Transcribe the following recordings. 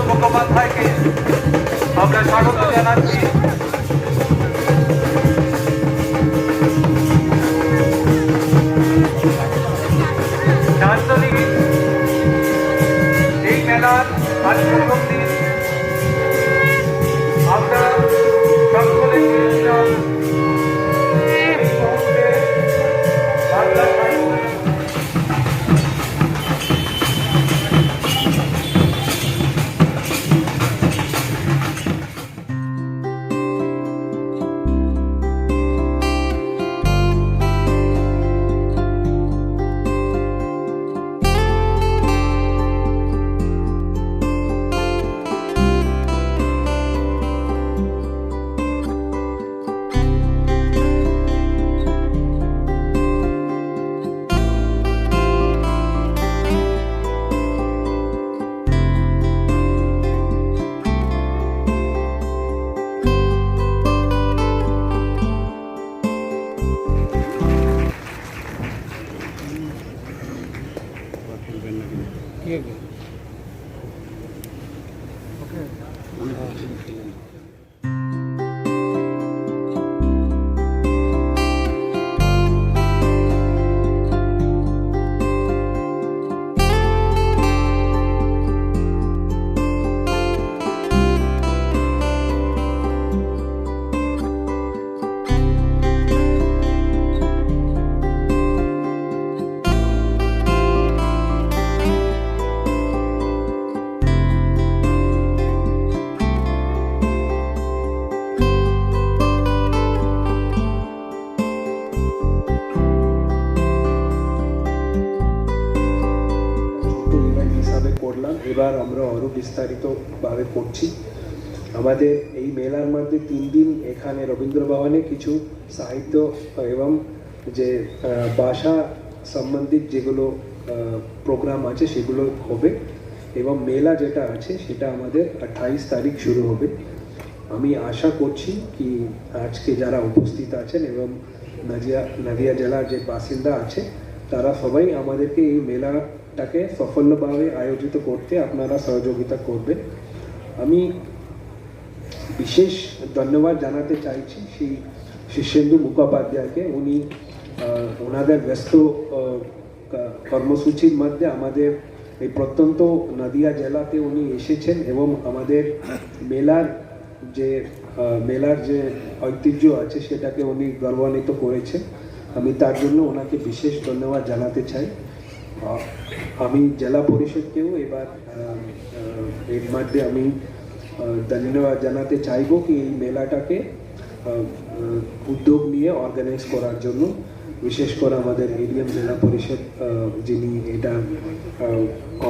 মুখোপাধ্যায়কে আমরা স্বাগত জানাচ্ছি। এই মেলার আজ প্রথম দিন আমরা সকলে বাংলা এবার আমরা আরো বিস্তারিতভাবে করছি। আমাদের এই মেলার মধ্যে 3 দিন এখানে রবীন্দ্র ভবনে কিছু সাহিত্য এবং যে ভাষা সম্বন্ধিত যেগুলো প্রোগ্রাম আছে সেগুলো হবে এবং মেলা যেটা আছে সেটা আমাদের 28 তারিখ শুরু হবে। আমি আশা করছি কি আজকে যারা উপস্থিত আছেন এবং নদিয়া জেলার যে বাসিন্দা আছে তারা সবাই আমাদেরকে এই মেলাটাকে সফলভাবে আয়োজিত করতে আপনারা সহযোগিতা করবেন। আমি বিশেষ ধন্যবাদ জানাতে চাইছি শ্রী শীর্ষেন্দু মুখোপাধ্যায়কে। উনি ওনাদের ব্যস্ত কর্মসূচির মধ্যে আমাদের এই প্রত্যন্ত নদিয়া জেলাতে উনি এসেছেন এবং আমাদের মেলার যে ঐতিহ্য আছে সেটাকে উনি গৌরবান্বিত করেছেন। আমি তার জন্য ওনাকে বিশেষ ধন্যবাদ জানাতে চাই। আমি জেলা পরিষদকেও এবার এর মধ্যে আমি ধন্যবাদ জানাতে চাইব কি এই মেলাটাকে উদ্যোগ নিয়ে অর্গানাইজ করার জন্য, বিশেষ করে আমাদের এডিএম জেলা পরিষদ যিনি এটা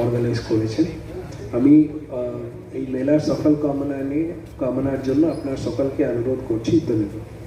অর্গানাইজ করেছেন। আমি এই মেলার সফল কামনার জন্য আপনার সকলকে অনুরোধ করছি। ধন্যবাদ।